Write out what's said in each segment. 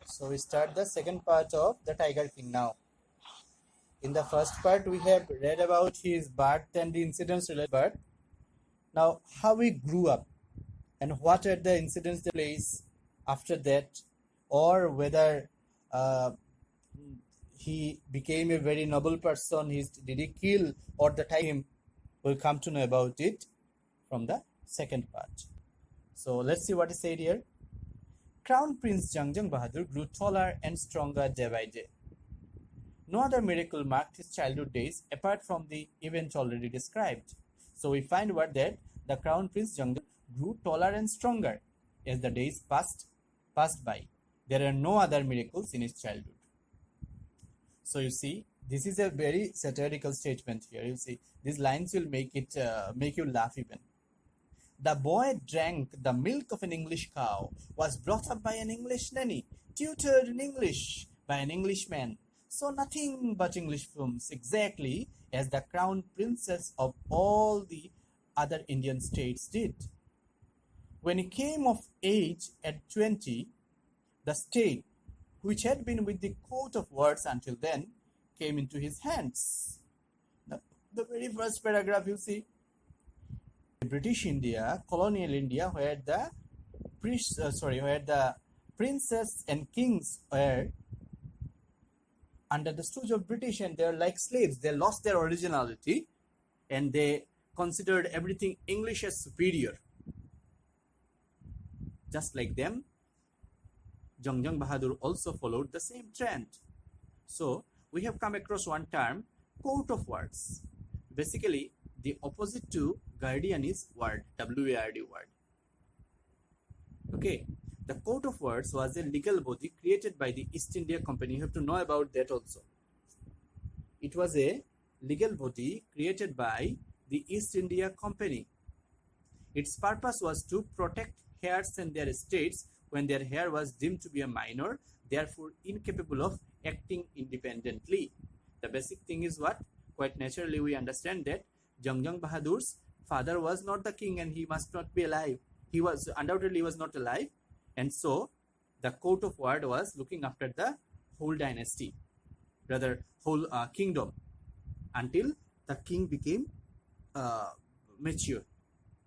So we start the second part of the Tiger King now. In the first part, we have read about his birth and the incidents related to birth. Now, how he grew up and what are the incidents that place after that, or whether he became a very noble person. Did he kill or the time? We'll come to know about it from the second part. So let's see what is said here. Crown Prince Jangjang Bahadur grew taller and stronger day by day. No other miracle marked his childhood days apart from the event already described. So we find out that the Crown Prince Jangjang grew taller and stronger as the days passed by. There are no other miracles in his childhood. So you see, this is a very satirical statement here. You see, these lines will make you laugh even. The boy drank the milk of an English cow, was brought up by an English nanny, tutored in English by an Englishman. So nothing but English films, exactly as the crown princess of all the other Indian states did. When he came of age at 20, the state, which had been with the coat of words until then, came into his hands. Now, the very first paragraph you see, British India, colonial India, where the princes and kings were under the stooge of British, and they're like slaves. They lost their originality and they considered everything English as superior. Just like them, Jangjang Bahadur also followed the same trend. So we have come across one term, coat of words. Basically, the opposite to guardian is ward, W-A-R-D word. Okay, the coat of words was a legal body created by the East India Company. You have to know about that also. It was a legal body created by the East India Company. Its purpose was to protect heirs and their estates when their heir was deemed to be a minor, therefore incapable of acting independently. The basic thing is what? Quite naturally we understand that Jangjang Bahadur's father was not the king and he must not be alive. He was undoubtedly was not alive, and so the coat of word was looking after the whole dynasty, rather whole kingdom, until the king became mature.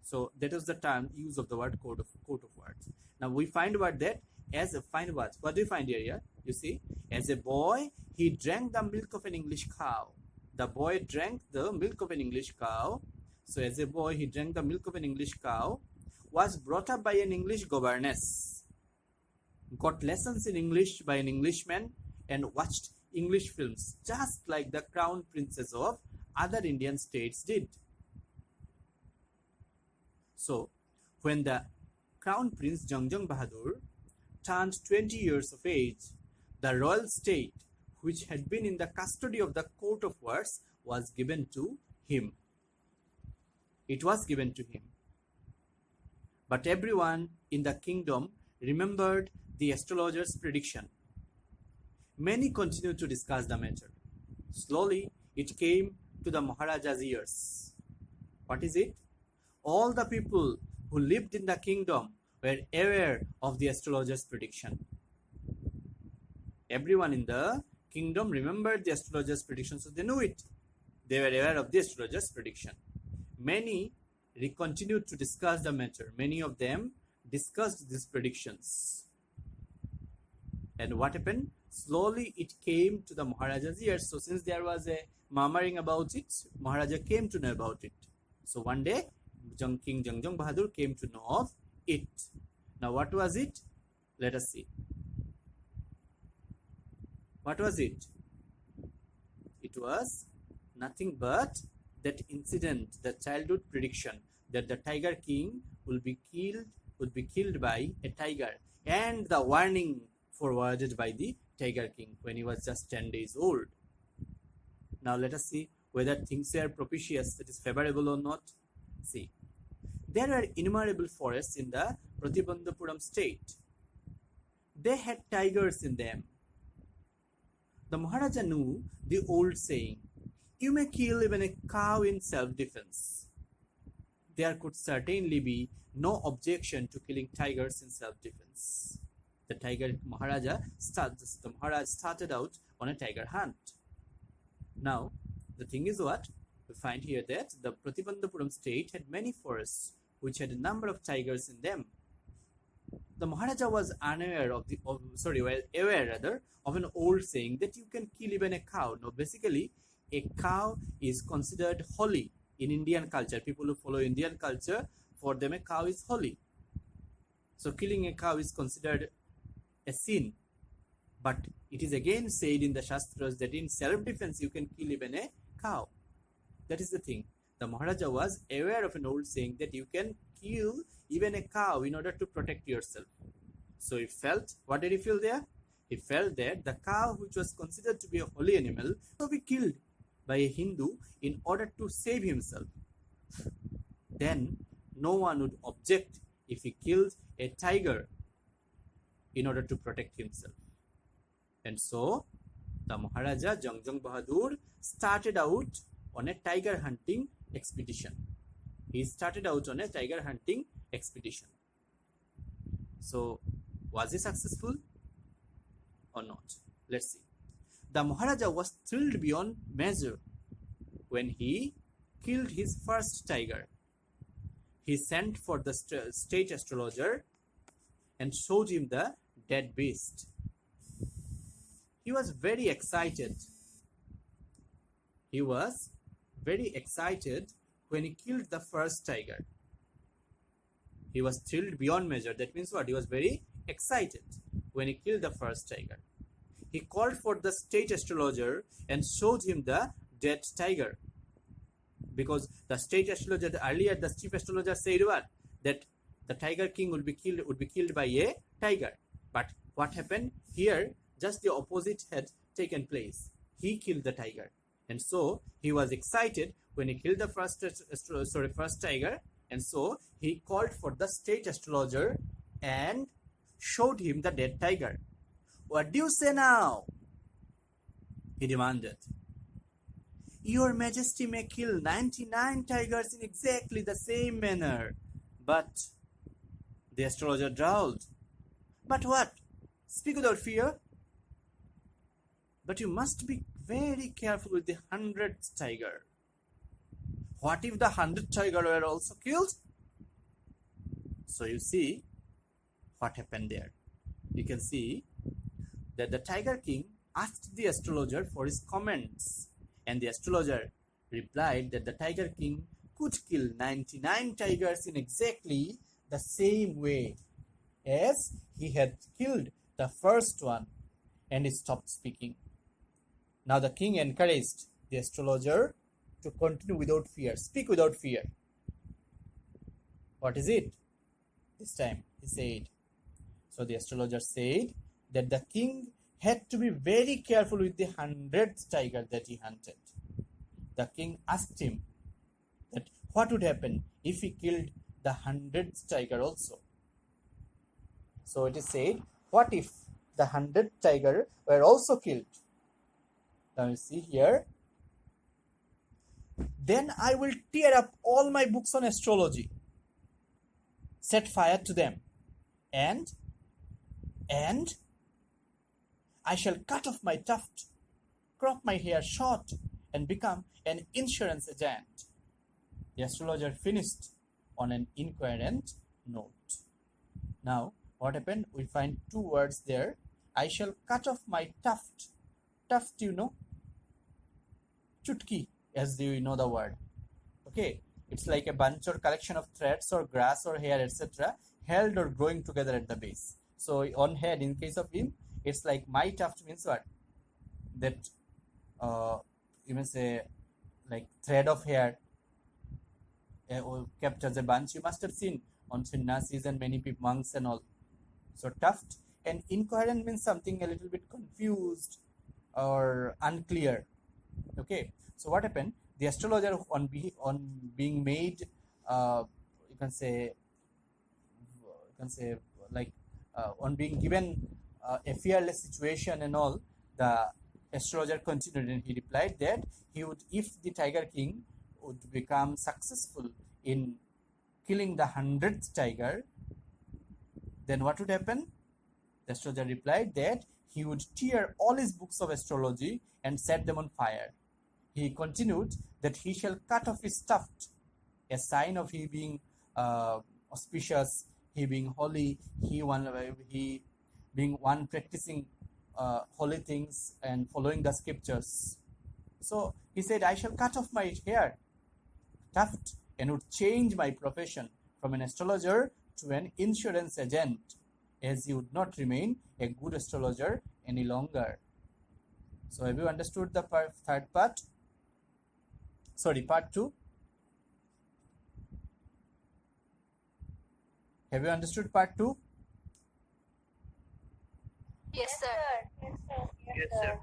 So that is the term use of the word coat of words. Now we find what that as a fine words. What do you find here? Yeah? You see, as a boy he drank the milk of an English cow. The boy drank the milk of an English cow. So as a boy he drank the milk of an English cow, was brought up by an English governess, got lessons in English by an Englishman, and watched English films just like the crown princes of other Indian states did. So when the Crown Prince Jangjang Bahadur turned 20 years of age, the royal state, which had been in the custody of the coat of words, was given to him. It was given to him. But everyone in the kingdom remembered the astrologers' prediction. Many continued to discuss the matter. Slowly, it came to the Maharaja's ears. What is it? All the people who lived in the kingdom were aware of the astrologers' prediction. Everyone in the kingdom remembered the astrologers' prediction, so they knew it. They were aware of the astrologers' prediction. Many continued to discuss the matter. Many of them discussed these predictions. And what happened? Slowly it came to the Maharaja's ears. So since there was a murmuring about it, Maharaja came to know about it. So one day, King Jangjang Bahadur came to know of it. Now what was it? Let us see. What was it? It was nothing but that incident, the childhood prediction that the Tiger King would be killed by a tiger, and the warning forwarded by the Tiger King when he was just 10 days old. Now let us see whether things are propitious, that is favorable or not. See, there are innumerable forests in the Pratibandhapuram state. They had tigers in them. The Maharaja knew the old saying, "You may kill even a cow in self-defense." There could certainly be no objection to killing tigers in self-defense. The Maharaj started out on a tiger hunt. Now, the thing is what? We find here that the Pratibandhapuram state had many forests which had a number of tigers in them. The Maharaja was aware of an old saying that you can kill even a cow. Now, basically, a cow is considered holy in Indian culture. People who follow Indian culture, for them a cow is holy. So, killing a cow is considered a sin. But it is again said in the Shastras that in self-defense you can kill even a cow. That is the thing. The Maharaja was aware of an old saying that you can kill even a cow in order to protect yourself. So he felt, what did he feel there? He felt that the cow, which was considered to be a holy animal, will be killed by a Hindu in order to save himself. Then no one would object if he killed a tiger in order to protect himself. And so the Maharaja Jangjong Bahadur started out on a tiger hunting expedition. He started out on a tiger hunting expedition. So, was he successful or not? Let's see. The Maharaja was thrilled beyond measure when he killed his first tiger. He sent for the state astrologer and showed him the dead beast. He was very excited. He was very excited when he killed the first tiger. He was thrilled beyond measure. That means what? He was very excited when he killed the first tiger. He called for the state astrologer and showed him the dead tiger. Because the state astrologer, earlier the chief astrologer said what? That the tiger king would be killed by a tiger. But what happened? Here, just the opposite had taken place. He killed the tiger. And so he was excited when he killed the first tiger, and so he called for the state astrologer and showed him the dead tiger. What do you say now? He demanded. Your Majesty may kill 99 tigers in exactly the same manner. But the astrologer drawled. But what? Speak without fear. But you must be very careful with the 100th tiger. What if the 100th tiger were also killed? So you see what happened there. You can see that the tiger king asked the astrologer for his comments, and the astrologer replied that the tiger king could kill 99 tigers in exactly the same way as he had killed the first one, and he stopped speaking. Now the king encouraged the astrologer to continue without fear, speak without fear. What is it? This time he said. So the astrologer said that the king had to be very careful with the 100th tiger that he hunted. The king asked him that what would happen if he killed the 100th tiger also. So it is said, what if the 100th tiger were also killed? Now you see here. Then I will tear up all my books on astrology, set fire to them, and I shall cut off my tuft, crop my hair short, and become an insurance agent. The astrologer finished on an incoherent note. Now, what happened? We find two words there. I shall cut off my tuft. Tuft, you know? Chutki, as you know the word. Okay, it's like a bunch or collection of threads or grass or hair, etc., held or growing together at the base. So on head, in case of him, it's like my tuft means what? That you may say like thread of hair kept as a bunch. You must have seen on sannyasis and many people, monks and all. So tuft. And incoherent means something a little bit confused or unclear. Okay, so what happened? The astrologer on being made, you can say like on being given a fearless situation and all, the astrologer continued and he replied that he would, if the tiger king would become successful in killing the 100th tiger, then what would happen? The astrologer replied that he would tear all his books of astrology and set them on fire. He continued that he shall cut off his tuft, a sign of he being auspicious, he being holy, he being one practicing holy things and following the scriptures. So he said, I shall cut off my hair, tuft, and would change my profession from an astrologer to an insurance agent, as he would not remain a good astrologer any longer. So have you understood the third part? Sorry, part 2. Have you understood part 2? Yes, sir. Yes, sir.